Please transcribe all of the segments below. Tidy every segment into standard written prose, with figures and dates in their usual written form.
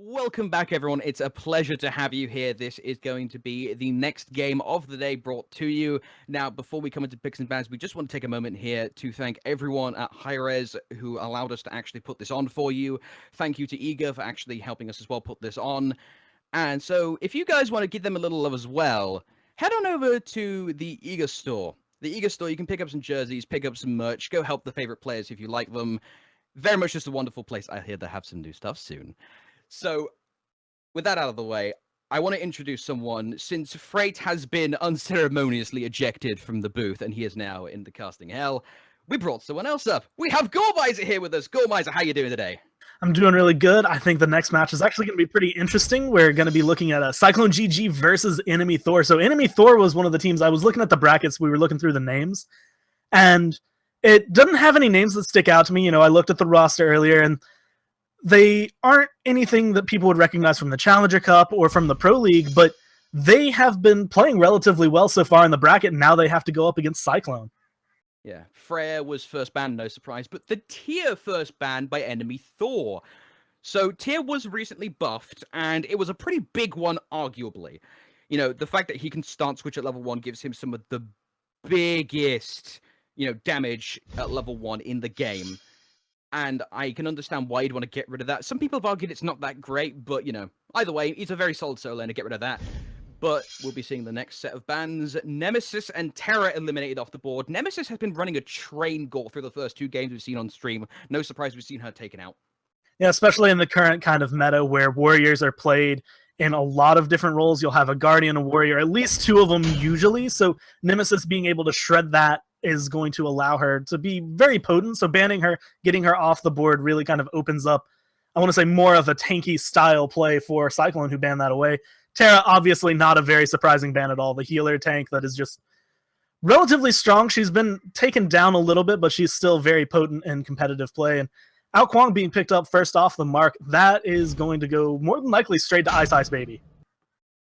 Welcome back, everyone. It's a pleasure to have you here. This is going to be the next game of the day brought to you. Now, before we come into picks and bans, we just want to take a moment here to thank everyone at hi-rez who allowed us to actually put this on for you. Thank you to Eager for actually helping us as well put this on. And so, if you guys want to give them a little love as well, head on over to the Eager store. The Eager store, you can pick up some jerseys, pick up some merch, go help the favorite players if you like them. Very much just a wonderful place. I hear they have some new stuff soon. So, with that out of the way, I want to introduce someone, since Freight has been unceremoniously ejected from the booth and he is now in the casting hell. We brought someone else up. We have Gormiser here with us. Gormiser, how you doing today? I'm doing really good. I think the next match is actually going to be pretty interesting. We're going to be looking at a CycloneGG versus Enemy Thor. So Enemy Thor was one of the teams. I was looking at the brackets. We were looking through the names. And it doesn't have any names that stick out to me. You know, I looked at the roster earlier, and they aren't anything that people would recognize from the Challenger Cup or from the Pro League, but they have been playing relatively well so far in the bracket, and now they have to go up against Cyclone. Yeah, Freya was first banned, no surprise, but the tier first banned by Enemy Thor. So tier was recently buffed, and it was a pretty big one, arguably. You know, the fact that he can start switch at level 1 gives him some of the biggest, damage at level 1 in the game. And I can understand why you'd want to get rid of that. Some people have argued it's not that great, but, either way, he's a very solid solo lane to get rid of that. But we'll be seeing the next set of bans. Nemesis and Terra eliminated off the board. Nemesis has been running a train gore through the first 2 games we've seen on stream. No surprise we've seen her taken out. Yeah, especially in the current kind of meta where warriors are played in a lot of different roles. You'll have a guardian, a warrior, at least 2 of them usually. So Nemesis being able to shred that is going to allow her to be very potent. So banning her, getting her off the board really kind of opens up, I want to say, more of a tanky style play for Cyclone, who banned that away. Terra, obviously not a very surprising ban at all. The healer tank that is just relatively strong. She's been taken down a little bit, but she's still very potent in competitive play. And Kuang being picked up first off the mark, that is going to go more than likely straight to iceicebaby.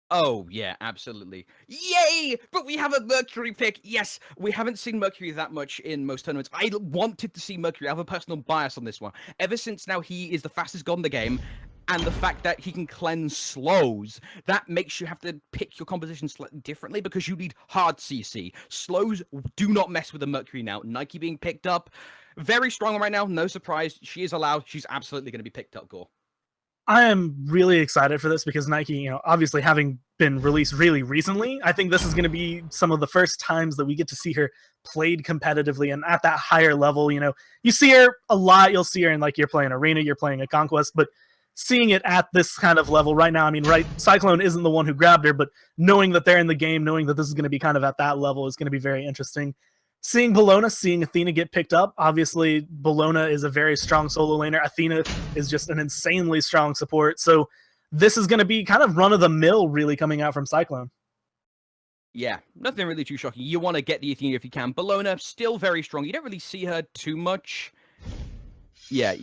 Oh, yeah, absolutely. Yay! But we have a Mercury pick. Yes, we haven't seen Mercury that much in most tournaments. I wanted to see Mercury. I have a personal bias on this one. Ever since now he is the fastest god in the game, and the fact that he can cleanse slows, that makes you have to pick your composition slightly differently because you need hard CC. Slows do not mess with the Mercury now. Nike being picked up. Very strong right now. No surprise. She is allowed. She's absolutely going to be picked up, Gore. I am really excited for this because Nike, obviously having been released really recently, I think this is going to be some of the first times that we get to see her played competitively and at that higher level. You see her a lot. You'll see her in, like, you're playing Arena, you're playing a Conquest, but seeing it at this kind of level right now, Cyclone isn't the one who grabbed her, but knowing that they're in the game, knowing that this is going to be kind of at that level is going to be very interesting. Seeing Bellona, seeing Athena get picked up. Obviously, Bellona is a very strong solo laner. Athena is just an insanely strong support. So this is going to be kind of run-of-the-mill, really, coming out from Cyclone. Yeah, nothing really too shocking. You want to get the Athena if you can. Bellona, still very strong. You don't really see her too much. Yeah.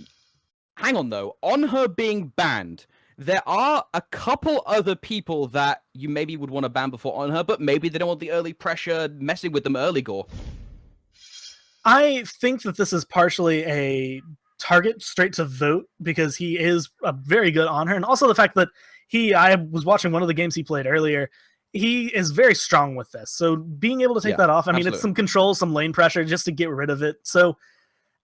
Hang on, though. On her being banned, there are a couple other people that you maybe would want to ban before on her, but maybe they don't want the early pressure messing with them early, Gore. I think that this is partially a target straight to vote because he is very good on her. And also the fact that I was watching one of the games he played earlier, he is very strong with this. So being able to take that off, absolutely. It's some control, some lane pressure just to get rid of it. So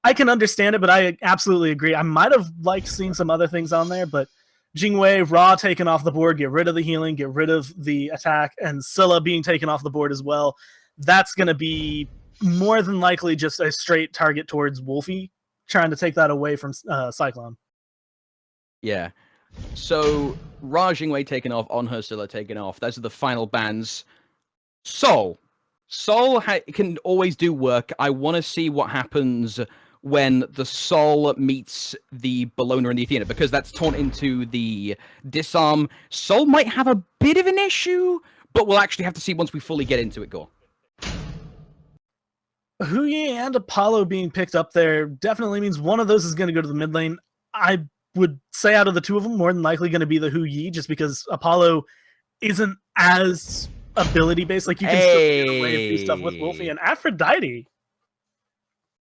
I can understand it, but I absolutely agree. I might have liked seeing some other things on there, but Jingwei, Ra taken off the board, get rid of the healing, get rid of the attack, and Scylla being taken off the board as well. That's going to be more than likely just a straight target towards Wlfy, trying to take that away from Cyclone. Yeah. So, Ra Jingwei taken off, on her Scylla taken off. Those are the final bans. Sol can always do work. I want to see what happens when the Sol meets the Bellona and the Athena, because that's torn into the disarm. Sol might have a bit of an issue, but we'll actually have to see once we fully get into it, Gore. Huyi and Apollo being picked up there definitely means one of those is going to go to the mid lane. I would say out of the 2 of them, more than likely going to be the Huyi, just because Apollo isn't as ability based. Like, you can still get away and do stuff with Wlfy and Aphrodite.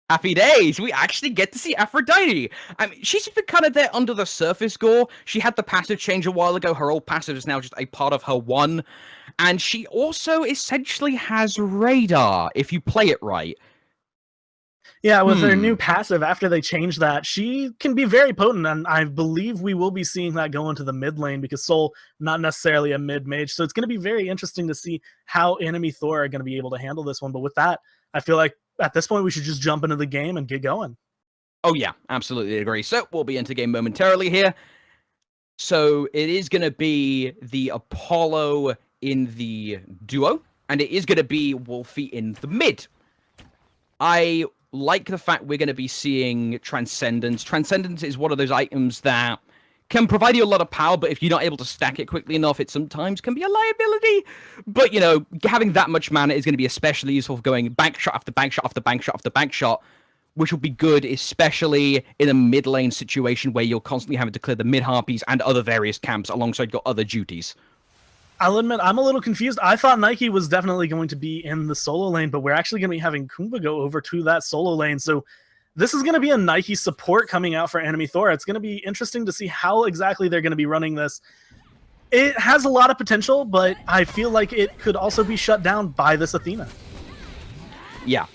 Happy days! We actually get to see Aphrodite. I mean, she's been kind of there under the surface, Gore. She had the passive change a while ago. Her old passive is now just a part of her one. And she also essentially has radar, if you play it right. Yeah, with her new passive, after they change that, she can be very potent, and I believe we will be seeing that go into the mid lane, because Soul, not necessarily a mid-mage, so it's going to be very interesting to see how enemy Thor are going to be able to handle this one. But with that, I feel like at this point we should just jump into the game and get going. Oh yeah, absolutely agree. So we'll be into game momentarily here. So it is going to be the Apollo in the duo, and it is going to be Wlfy in the mid. I like the fact we're going to be seeing Transcendence. Transcendence is one of those items that can provide you a lot of power, but if you're not able to stack it quickly enough, it sometimes can be a liability. But, you know, having that much mana is going to be especially useful for going bank shot after bank shot after bank shot after bank shot, which will be good, especially in a mid lane situation where you're constantly having to clear the mid harpies and other various camps alongside your other duties. I'll admit, I'm a little confused. I thought Nike was definitely going to be in the solo lane, but we're actually going to be having Kumbha go over to that solo lane. So this is going to be a Nike support coming out for enemy Thor. It's going to be interesting to see how exactly they're going to be running this. It has a lot of potential, but I feel like it could also be shut down by this Athena. Yeah.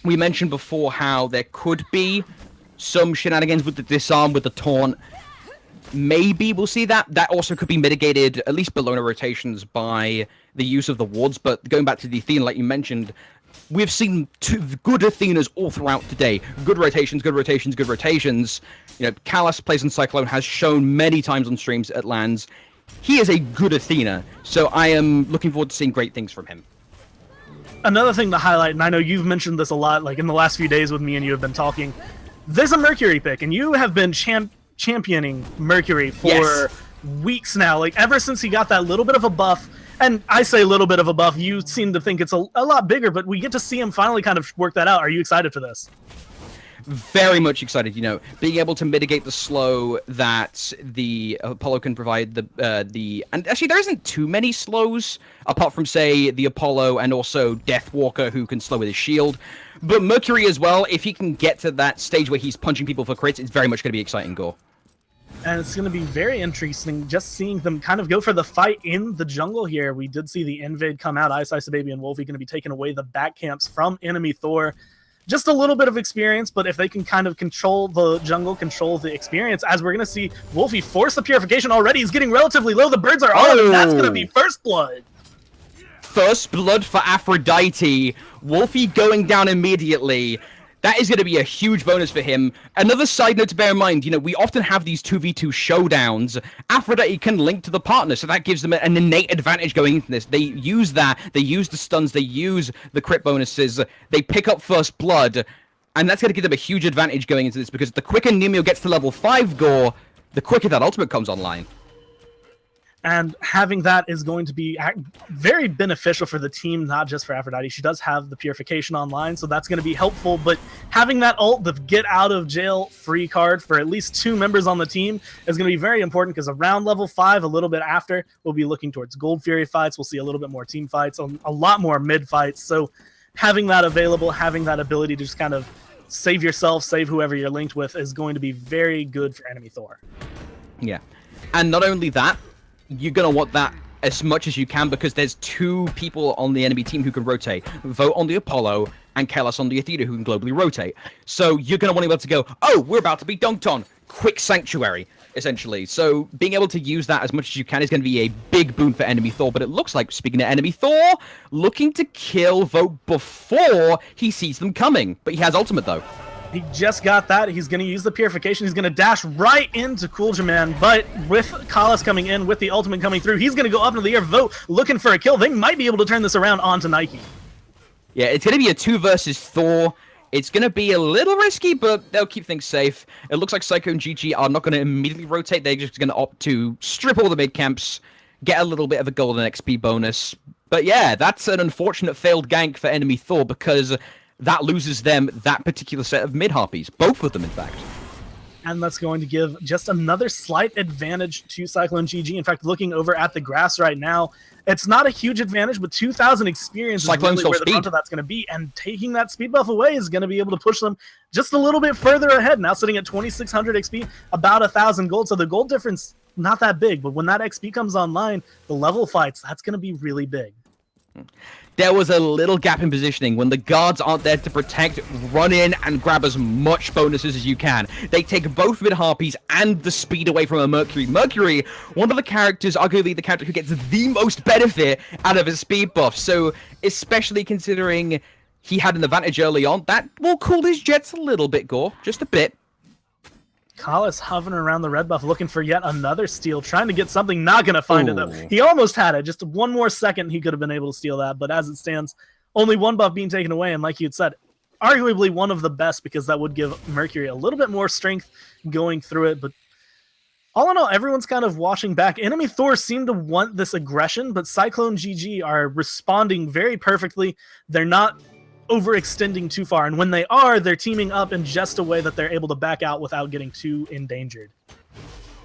We mentioned before how there could be some shenanigans with the disarm, with the taunt. Maybe we'll see that. That also could be mitigated, at least Bellona rotations, by the use of the wards. But going back to the Athena, like you mentioned, we've seen two good Athenas all throughout today. Good rotations, good rotations, good rotations. You know, Callus plays in Cyclone, has shown many times on streams at LANs. He is a good Athena, so I am looking forward to seeing great things from him. Another thing to highlight, and I know you've mentioned this a lot, like in the last few days with me and you have been talking, there's a Mercury pick, and you have been championing Mercury for weeks now, like ever since he got that little bit of a buff. And I say little bit of a buff, you seem to think it's a lot bigger, but we get to see him finally kind of work that out. Are you excited for this? Very much excited, you know, being able to mitigate the slow that the Apollo can provide, and actually there isn't too many slows apart from, say, the Apollo and also Deathwalker, who can slow with his shield. But Mercury as well, if he can get to that stage where he's punching people for crits, it's very much going to be exciting, Gore. And it's going to be very interesting just seeing them kind of go for the fight in the jungle here. We did see the invade come out. iceicebaby and Wlfy going to be taking away the back camps from enemy Thor. Just a little bit of experience, but if they can kind of control the jungle, control the experience, as we're going to see Wlfy force the purification already. He's getting relatively low. The birds are on him, and that's going to be first blood. First blood for Aphrodite. Wlfy going down immediately. That is going to be a huge bonus for him. Another side note to bear in mind, you know, we often have these 2v2 showdowns. Aphrodite can link to the partner, so that gives them an innate advantage going into this. They use that, they use the stuns, they use the crit bonuses, they pick up first blood, and that's going to give them a huge advantage going into this, because the quicker Nyamo gets to level 5 Gore, the quicker that ultimate comes online. And having that is going to be very beneficial for the team, not just for Aphrodite. She does have the purification online, so that's going to be helpful. But having that ult, the get out of jail free card for at least 2 members on the team is going to be very important, because around level 5, a little bit after, we'll be looking towards Gold Fury fights. We'll see a little bit more team fights, a lot more mid fights. So having that available, having that ability to just kind of save yourself, save whoever you're linked with, is going to be very good for enemy Thor. Yeah. And not only that, you're going to want that as much as you can, because there's 2 people on the enemy team who can rotate. Vote on the Apollo and Callus on the Athena, who can globally rotate. So you're going to want to be able to go, oh, we're about to be dunked on. Quick sanctuary, essentially. So being able to use that as much as you can is going to be a big boon for enemy Thor. But it looks like, speaking of enemy Thor, looking to kill Vote before he sees them coming. But he has ultimate, though. He just got that. He's going to use the purification. He's going to dash right into Cooijman, but with Callus coming in, with the ultimate coming through, he's going to go up into the air. Vote looking for a kill. They might be able to turn this around onto Nike. Yeah, it's going to be a 2 versus Thor. It's going to be a little risky, but they'll keep things safe. It looks like CycloneGG are not going to immediately rotate. They're just going to opt to strip all the mid camps, get a little bit of a golden XP bonus. But yeah, that's an unfortunate failed gank for enemy Thor, because that loses them that particular set of mid-harpies. Both of them, in fact. And that's going to give just another slight advantage to CycloneGG. In fact, looking over at the graphs right now, it's not a huge advantage, but 2,000 experience is really where the brunt of that's going to be. And taking that speed buff away is going to be able to push them just a little bit further ahead. Now sitting at 2,600 XP, about 1,000 gold. So the gold difference, not that big. But when that XP comes online, the level fights, that's going to be really big. There was a little gap in positioning. When the guards aren't there to protect, run in and grab as much bonuses as you can. They take both mid harpies and the speed away from a Mercury. Mercury, one of the characters, arguably the character who gets the most benefit out of his speed buff. So, especially considering he had an advantage early on, that will cool his jets a little bit, Gore. Just a bit. Kalis hovering around the red buff, looking for yet another steal, trying to get something, not going to find it, though. He almost had it. Just one more second, he could have been able to steal that. But as it stands, only one buff being taken away. And like you had said, arguably one of the best, because that would give Mercury a little bit more strength going through it. But all in all, everyone's kind of washing back. Enemy Thor seem to want this aggression, but CycloneGG are responding very perfectly. They're not overextending too far, and when they are, they're teaming up in just a way that they're able to back out without getting too endangered.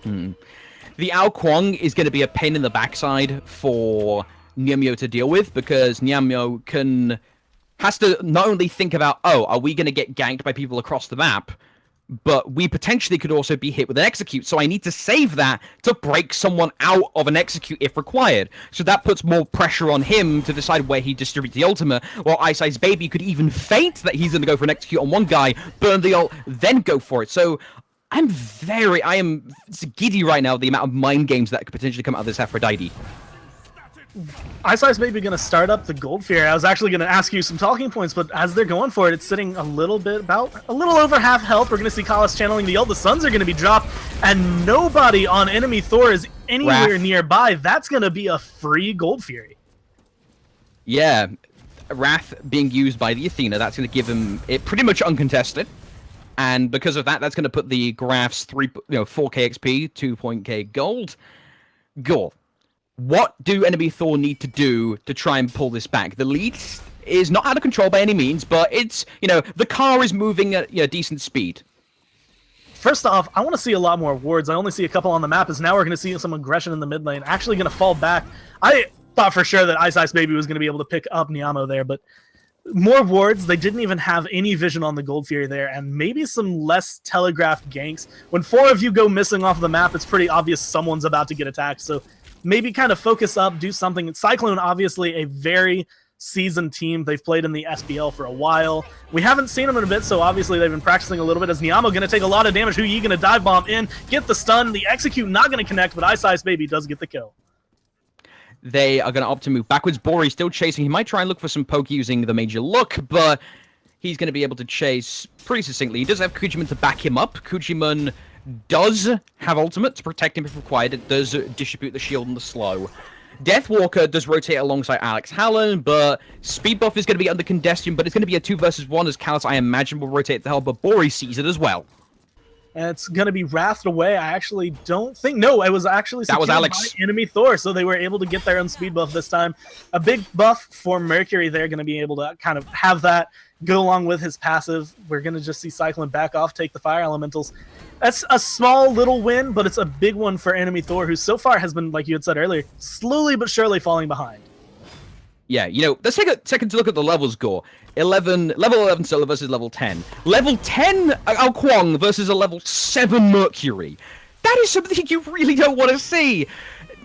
The Kuang is going to be a pain in the backside for Nyamo to deal with, because Nyamo has to not only think about, oh, are we going to get ganked by people across the map, but we potentially could also be hit with an execute, so I need to save that to break someone out of an execute if required. So that puts more pressure on him to decide where he distributes the ultimate, while iceicebaby could even feint that he's going to go for an execute on one guy, burn the ult, then go for it. So I am giddy right now, the amount of mind games that could potentially come out of this Aphrodite. iceicebaby going to start up the Gold Fear. I was actually going to ask you some talking points, but as they're going for it, it's sitting a little over half health. We're going to see Kalis channeling the ult. The Suns are going to be dropped, and nobody on enemy Thor is anywhere nearby. That's going to be a free Gold Fury. Yeah, Wrath being used by the Athena, that's going to give him it pretty much uncontested. And because of that, that's going to put the graphs 4k XP, 2.k gold. Gore. What do enemy Thor need to do to try and pull this back? The lead is not out of control by any means, but it's, the car is moving at decent speed. First off, I want to see a lot more wards. I only see a couple on the map, as now we're going to see some aggression in the mid lane. Actually going to fall back. I thought for sure that iceicebaby was going to be able to pick up Nyamo there, but more wards. They didn't even have any vision on the Gold Fury there, and maybe some less telegraphed ganks. When 4 of you go missing off the map, it's pretty obvious someone's about to get attacked, so maybe kind of focus up, do something. Cyclone, obviously, a very seasoned team. They've played in the SPL for a while. We haven't seen them in a bit, so obviously they've been practicing a little bit. As Nyamo going to take a lot of damage. Hu-Yi going to dive bomb in, get the stun. The execute not going to connect, but iceicebaby does get the kill. They are going to opt to move backwards. Borari still chasing. He might try and look for some poke using the major look, but he's going to be able to chase pretty succinctly. He does have Cooijman to back him up. Cooijman does have ultimate to protect him if required. It does distribute the shield and the slow. Deathwalker does rotate alongside AlexHallon, but speed buff is going to be under congestion, but it's going to be a 2 versus 1 as Kalis, I imagine, will rotate the hell, but Borari sees it as well. And it's going to be wrathed away. I actually don't think... No, it was actually secured by enemy Thor, so they were able to get their own speed buff this time. A big buff for Mercury. They're going to be able to kind of have that go along with his passive. We're going to just see Cyclone back off, take the fire elementals. That's a small little win, but it's a big one for enemy Thor, who so far has been, like you had said earlier, slowly but surely falling behind. Yeah, let's take a second to look at the levels, Gore. Level 11 Zolat versus level 10. Level 10 Kuang versus a level 7 Mercury. That is something you really don't want to see.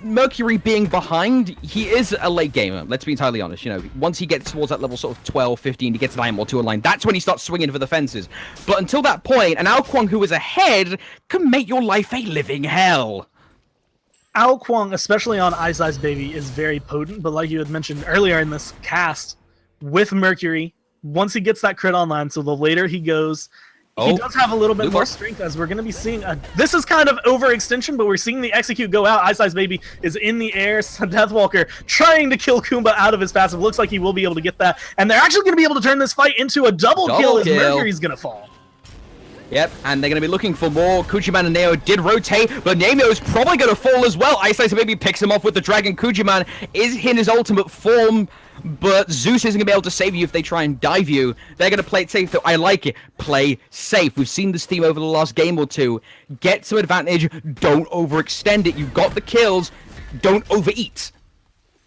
Mercury being behind, he is a late gamer, let's be entirely honest. Once he gets towards that level sort of 12, 15, he gets an item or 2 online, that's when he starts swinging for the fences. But until that point, an Kuang who is ahead can make your life a living hell. Kuang, especially on iceicebaby, is very potent, but like you had mentioned earlier in this cast, with Mercury, once he gets that crit online, so the later he goes, he does have a little bit more strength, as we're going to be seeing. This is kind of overextension, but we're seeing the execute go out. iceicebaby is in the air. Deathwalker trying to kill Kumbha out of his passive. Looks like he will be able to get that. And they're actually going to be able to turn this fight into a double kill as Mercury's going to fall. Yep, and they're going to be looking for more. Cooijman and Nyamo did rotate, but Nyamo is probably going to fall as well. iceicebaby picks him off with the dragon. Cooijman is in his ultimate form. but Zeus isn't going to be able to save you if they try and dive you. They're going to play it safe, though. I like it. Play safe. We've seen this theme over the last game or two. Get some advantage. Don't overextend it. You got the kills. Don't overeat.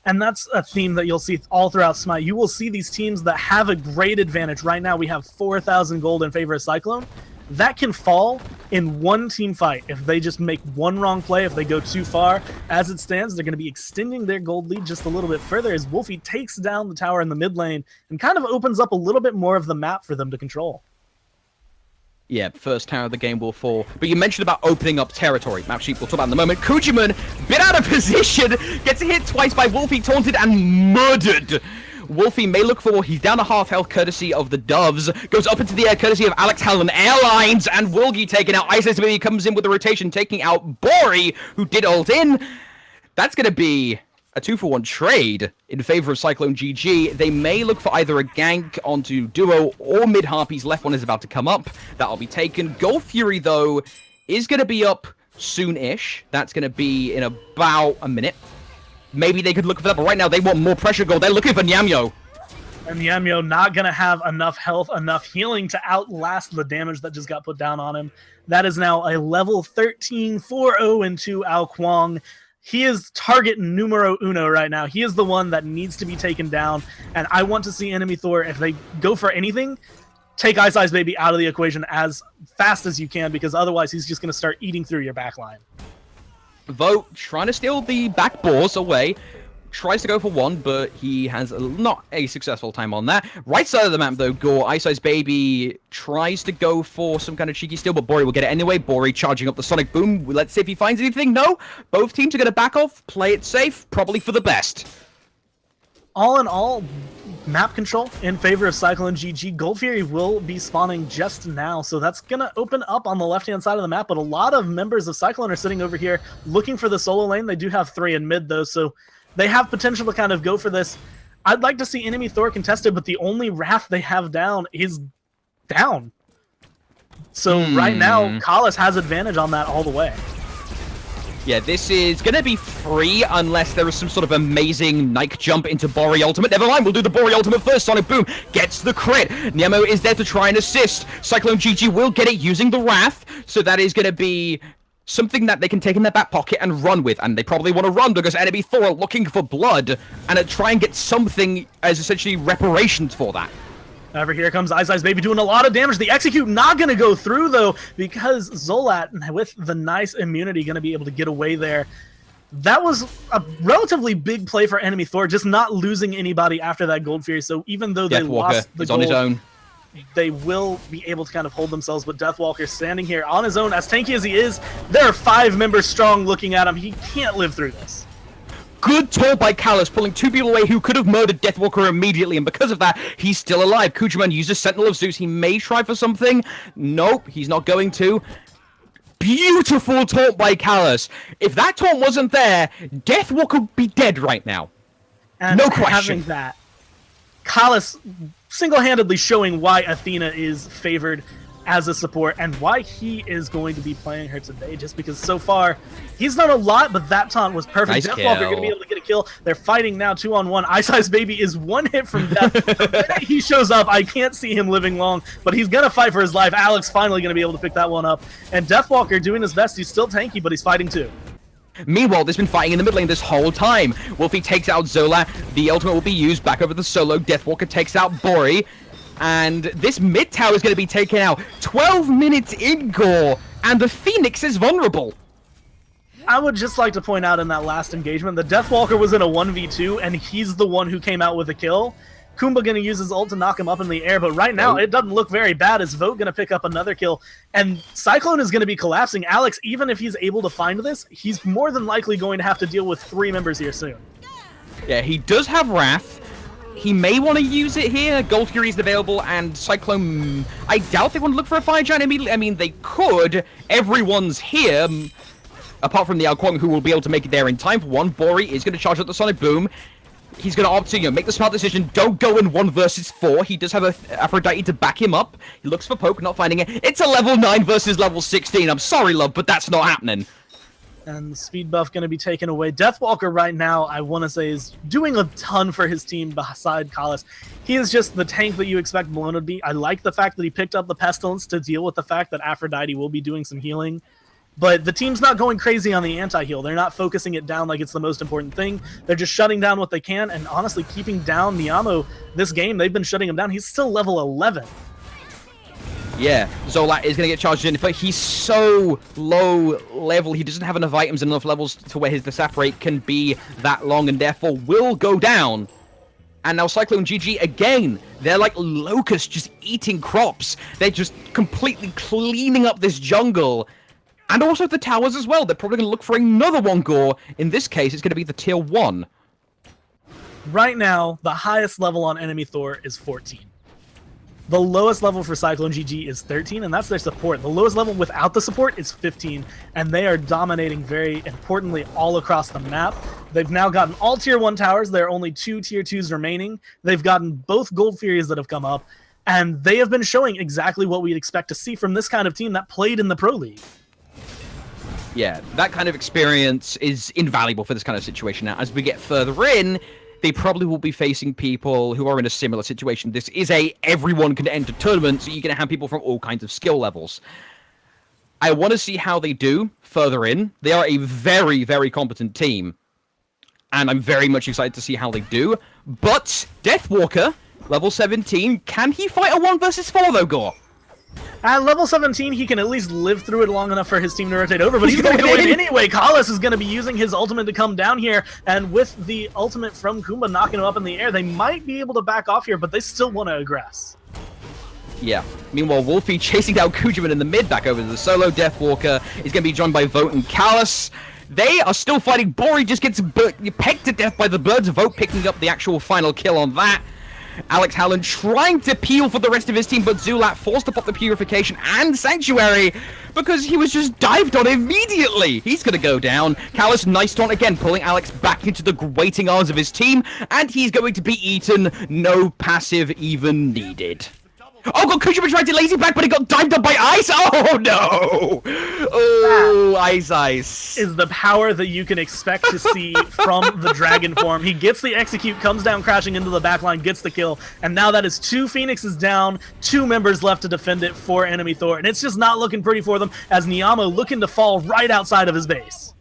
And that's a theme that you'll see all throughout Smite. You will see these teams that have a great advantage. Right now, we have 4,000 gold in favor of Cyclone. That can fall in one team fight if they just make one wrong play, if they go too far. As it stands, they're going to be extending their gold lead just a little bit further as Wlfy takes down the tower in the mid lane and kind of opens up a little bit more of the map for them to control. Yeah, first tower of the game will fall. But you mentioned about opening up territory. Map sheet we'll talk about in a moment. Cooijman, bit out of position, gets hit twice by Wlfy, taunted and murdered. Wlfy may look for, he's down to half health courtesy of the Doves, goes up into the air courtesy of AlexHallon Airlines, and Wilgi taken out. iceicebaby comes in with the rotation, taking out Borari, who did ult in. That's going to be a 2-for-1 trade in favor of CycloneGG. They may look for either a gank onto Duo or mid Harpies. Left one is about to come up. That'll be taken. Wlfy, though, is going to be up soon-ish. That's going to be in about a minute. Maybe they could look for that, but right now they want more pressure gold. They're looking for Nyamo. And Nyamo not going to have enough health, enough healing to outlast the damage that just got put down on him. That is now a level 13 4-0 into Kuang. He is target numero uno right now. He is the one that needs to be taken down. And I want to see enemy Thor, if they go for anything, take iceicebaby out of the equation as fast as you can, because otherwise he's just going to start eating through your backline. Vogt trying to steal the back boars away. Tries to go for one, but he has not a successful time on that. Right side of the map, though, Gore, iceicebaby tries to go for some kind of cheeky steal, but Borari will get it anyway. Borari charging up the Sonic Boom. Let's see if he finds anything. No, both teams are going to back off, play it safe, probably for the best. All in all, map control in favor of CycloneGG. Wlfy will be spawning just now, so that's going to open up on the left-hand side of the map, but a lot of members of Cyclone are sitting over here looking for the solo lane. They do have 3 in mid, though, so they have potential to kind of go for this. I'd like to see enemy Thor contested, but the only Wrath they have down is down. So right now, Kalis has advantage on that all the way. Yeah, this is going to be free unless there is some sort of amazing Nike jump into Borari ultimate. Never mind, we'll do the Borari ultimate first. Sonic Boom gets the crit. Nyamo is there to try and assist. CycloneGG will get it using the Wrath, so that is going to be something that they can take in their back pocket and run with, and they probably want to run because enemy Thor are looking for blood and try and get something as essentially reparations for that. Over here comes iceicebaby doing a lot of damage. The execute not going to go through, though, because Zolat, with the nice immunity, going to be able to get away there. That was a relatively big play for enemy Thor, just not losing anybody after that Wlfy. So even though they lost the gold, on his own, they will be able to kind of hold themselves. But Deathwalker standing here on his own, as tanky as he is, there are 5 members strong looking at him. He can't live through this. Good toll by Kalis, pulling 2 people away who could have murdered Deathwalker immediately, and because of that, he's still alive. Cooijman uses Sentinel of Zeus. He may try for something. Nope, he's not going to. Beautiful taunt by Kalis. If that taunt wasn't there, Deathwalker would be dead right now. And no question. Having that, Kalis single-handedly showing why Athena is favored as a support and why he is going to be playing her today, just because so far he's done a lot, but that taunt was perfect. Nice Deathwalker going to be able to get a kill. They're fighting now 2-on-1. iceicebaby is 1 hit from death. The minute he shows up, I can't see him living long, but he's going to fight for his life. Alex finally going to be able to pick that one up, and Deathwalker doing his best. He's still tanky, but he's fighting too. Meanwhile, they've been fighting in the mid lane this whole time. Wlfy takes out Zolat. The ultimate will be used back over the solo. Deathwalker takes out Borari. And this mid tower is going to be taken out. 12 minutes in, Gore, and the Phoenix is vulnerable. I would just like to point out in that last engagement, the Deathwalker was in a 1v2, and he's the one who came out with a kill. Kumbha going to use his ult to knock him up in the air, but right now it doesn't look very bad as Vogt going to pick up another kill, and Cyclone is going to be collapsing. Alex, even if he's able to find this, he's more than likely going to have to deal with 3 members here soon. Yeah, he does have Wrath. He may want to use it here. Wlfy is available, and Cyclone... I doubt they want to look for a fire giant immediately. I mean, they could. Everyone's here. Apart from the Kuang, who will be able to make it there in time for one. Borari is going to charge up the Sonic Boom. He's going to opt to, make the smart decision. Don't go in 1 versus 4. He does have a Aphrodite to back him up. He looks for poke, not finding it. It's a level 9 versus level 16. I'm sorry, love, but that's not happening. And the speed buff going to be taken away. Deathwalker right now, I want to say, is doing a ton for his team beside Kalis. He is just the tank that you expect Bellona to be. I like the fact that he picked up the Pestilence to deal with the fact that Aphrodite will be doing some healing. But the team's not going crazy on the anti-heal. They're not focusing it down like it's the most important thing. They're just shutting down what they can and honestly keeping down Nyamo this game. They've been shutting him down. He's still level 11. Yeah, Zolat is going to get charged in, but he's so low level, he doesn't have enough items and enough levels to where his disap rate can be that long, and therefore will go down. And now CycloneGG, again, they're like locusts just eating crops. They're just completely cleaning up this jungle. And also the towers as well. They're probably going to look for another one gore. In this case, it's going to be the tier 1. Right now, the highest level on enemy Thor is 14. The lowest level for CycloneGG is 13, and that's their support. The lowest level without the support is 15, and they are dominating very importantly all across the map. They've now gotten all tier 1 towers. There are only 2 tier 2s remaining. They've gotten both gold Furies that have come up, and they have been showing exactly what we'd expect to see from this kind of team that played in the Pro League. Yeah, that kind of experience is invaluable for this kind of situation. Now, as we get further in, they probably will be facing people who are in a similar situation. This is a everyone can enter tournament, so you're going to have people from all kinds of skill levels. I want to see how they do further in. They are a very, very competent team, and I'm very much excited to see how they do. But Deathwalker, level 17, can he fight a 1 versus 4 though, Gore? At level 17, he can at least live through it long enough for his team to rotate over, but he's going to go in anyway. Kalis is going to be using his ultimate to come down here, and with the ultimate from Kumbha knocking him up in the air, they might be able to back off here, but they still want to aggress. Yeah. Meanwhile, Wlfy chasing down Cooijman in the mid back over to the solo. Deathwalker is going to be joined by Vote and Kalis. They are still fighting. Borari just gets pecked to death by the birds. Vote picking up the actual final kill on that. AlexHallon trying to peel for the rest of his team, but Zolat forced to pop the Purification and Sanctuary because he was just dived on immediately. He's going to go down. Kalis, nice taunt again, pulling Alex back into the waiting arms of his team, and he's going to be eaten. No passive even needed. Oh god, Cooijman tried to lazy back, but he got dived up by Ice! Oh no! Oh, Ice. Is the power that you can expect to see from the dragon form. He gets the execute, comes down crashing into the backline, gets the kill, and now that is 2 Phoenixes down, 2 members left to defend it for enemy Thor, and it's just not looking pretty for them as Nyamo looking to fall right outside of his base.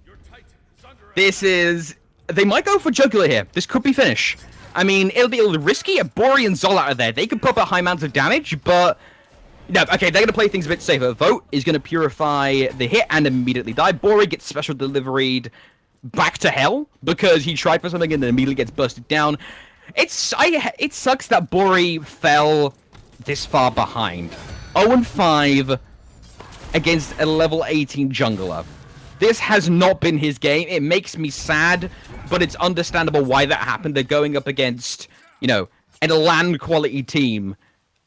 This is... They might go for jugular here. This could be finish. I mean, it'll be a little risky. Borari and Zolat are there. They could pop a high amount of damage, but... No, okay, they're going to play things a bit safer. Vote is going to purify the hit and immediately die. Borari gets special deliveried back to hell because he tried for something and then immediately gets busted down. It sucks that Borari fell this far behind. 0-5 against a level 18 jungler. This has not been his game. It makes me sad, but it's understandable why that happened. They're going up against, you know, a land quality team.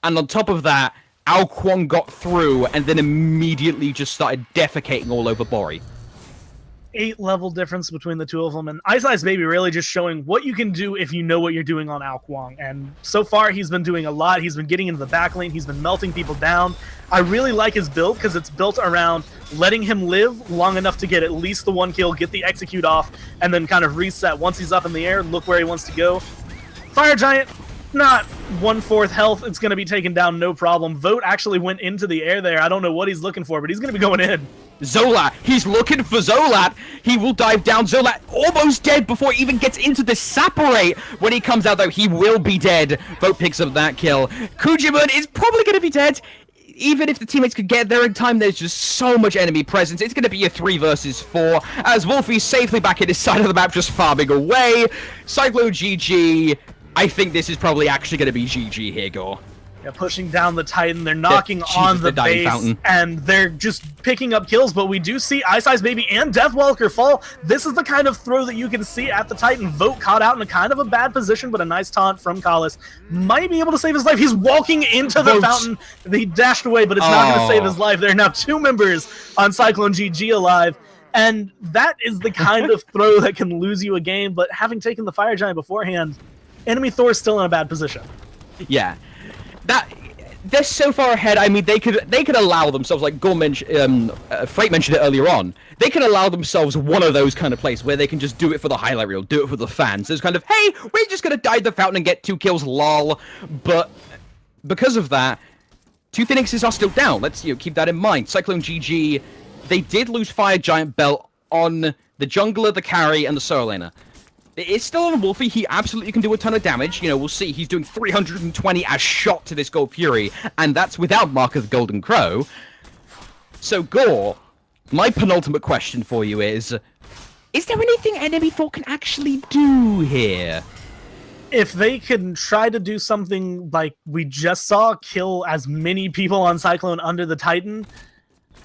And on top of that, Kuang got through and then immediately just started defecating all over Borari. 8 level difference between the 2 of them, and iceicebaby really just showing what you can do if you know what you're doing on Kuang. And so far, he's been doing a lot. He's been getting into the back lane. He's been melting people down. I really like his build because it's built around letting him live long enough to get at least the 1 kill, get the execute off, and then kind of reset. Once he's up in the air, look where he wants to go. Fire Giant, not 1/4 health. It's going to be taken down, no problem. Vote actually went into the air there. I don't know what he's looking for, but he's going to be going in. Zolat, he's looking for Zolat. He will dive down. Zolat almost dead before he even gets into the separate. When he comes out, though, he will be dead. Vote picks up that kill. Cooijman is probably going to be dead. Even if the teammates could get there in time, there's just so much enemy presence. It's going to be a 3 versus 4 as Wlfy's safely back at his side of the map, just farming away. CycloneGG, I think this is probably actually going to be GG here, Gore. Yeah, pushing down the Titan, they're knocking on the base, fountain. And they're just picking up kills, but we do see iceicebaby and Deathwalker fall. This is the kind of throw that you can see at the Titan. Vote caught out in a kind of a bad position, but a nice taunt from Kalis. Might be able to save his life. He's walking into the fountain. He dashed away, but it's not going to save his life. There are now 2 members on CycloneGG alive. And that is the kind of throw that can lose you a game, but having taken the Fire Giant beforehand, enemy Thor is still in a bad position. Yeah. That they're so far ahead. I mean, they could allow themselves, like Freight mentioned it earlier on. They can allow themselves one of those kind of plays where they can just do it for the highlight reel, do it for the fans. There's kind of, hey, we're just gonna dive the fountain and get 2 kills, lol. But because of that, 2 Phoenixes are still down. Let's keep that in mind. CycloneGG, they did lose Fire Giant Belt on the jungler, the carry, and the solo laner. It is still on Wlfy. He absolutely can do a ton of damage. We'll see. He's doing 320 as shot to this Gold Fury, and that's without Mark of the Golden Crow. So, Gore, my penultimate question for you is there anything enemy Thor can actually do here? If they can try to do something like we just saw, kill as many people on Cyclone under the Titan,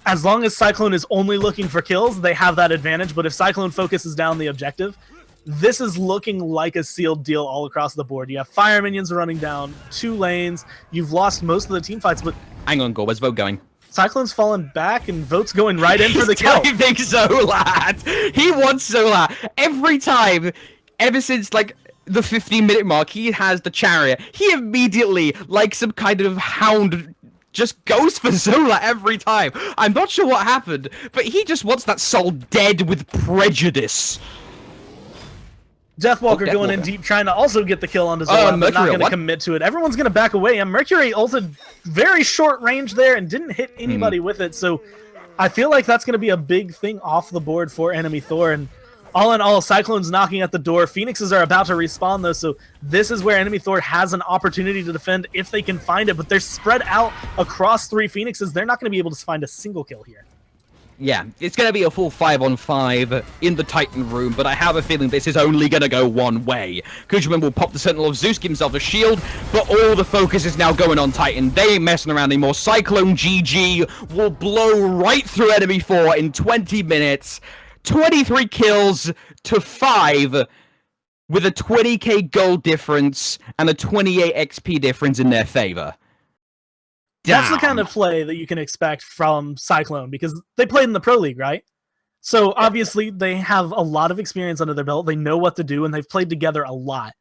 as long as Cyclone is only looking for kills, they have that advantage. But if Cyclone focuses down the objective, this is looking like a sealed deal all across the board. You have fire minions running down 2 lanes. You've lost most of the team fights, but... Hang on, Gore. Where's Vote going? Cyclone's fallen back, and Vote's going right in for the kill. He's diving Zolat! He wants Zolat every time, ever since, like, the 15-minute mark. He has the chariot. He immediately, like some kind of hound, just goes for Zolat every time. I'm not sure what happened, but he just wants that soul dead with prejudice. Deathwalker going in deep, trying to also get the kill onto Zolat, but not going to commit to it. Everyone's going to back away, and Mercury ulted very short range there and didn't hit anybody with it, so I feel like that's going to be a big thing off the board for enemy Thor, and all in all, Cyclone's knocking at the door. Phoenixes are about to respawn, though, so this is where enemy Thor has an opportunity to defend if they can find it, but they're spread out across 3 Phoenixes. They're not going to be able to find a single kill here. Yeah, it's going to be a full 5-on-5 in the Titan room, but I have a feeling this is only going to go one way. Cooijman will pop the Sentinel of Zeus, give himself a shield, but all the focus is now going on Titan. They ain't messing around anymore. CycloneGG will blow right through enemy 4 in 20 minutes. 23 kills to 5 with a 20k gold difference and a 28 XP difference in their favor. That's the kind of play that you can expect from Cyclone, because they played in the Pro League, right? So obviously they have a lot of experience under their belt. They know what to do, and they've played together a lot.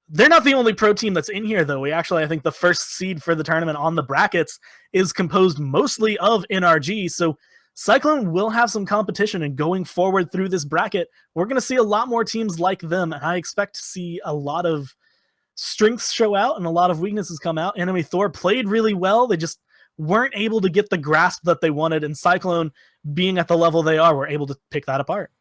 They're not the only pro team that's in here, though. I think the first seed for the tournament on the brackets is composed mostly of NRG, so Cyclone will have some competition, and going forward through this bracket, we're going to see a lot more teams like them, and I expect to see a lot of strengths show out and a lot of weaknesses come out. Enemy Thor played really well. They just weren't able to get the grasp that they wanted, and Cyclone, being at the level they are, were able to pick that apart.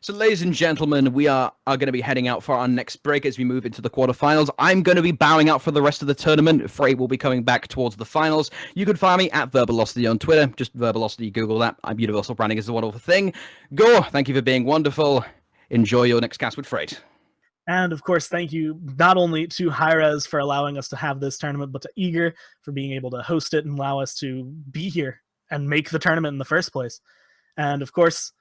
So, ladies and gentlemen, we are going to be heading out for our next break as we move into the quarterfinals. I'm going to be bowing out for the rest of the tournament. Frey will be coming back towards the finals. You can find me at Verbalocity on Twitter. Just Verbalocity, Google that. Universal branding is a wonderful thing. Gore, thank you for being wonderful. Enjoy your next cast with Freight. And of course, thank you not only to hi-rez for allowing us to have this tournament, but to Eager for being able to host it and allow us to be here and make the tournament in the first place. And of course,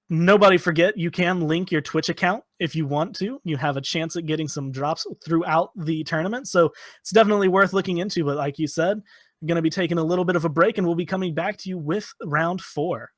nobody forget, you can link your Twitch account if you want to. You have a chance at getting some drops throughout the tournament, so it's definitely worth looking into. But like you said, I'm going to be taking a little bit of a break, and we'll be coming back to you with round 4.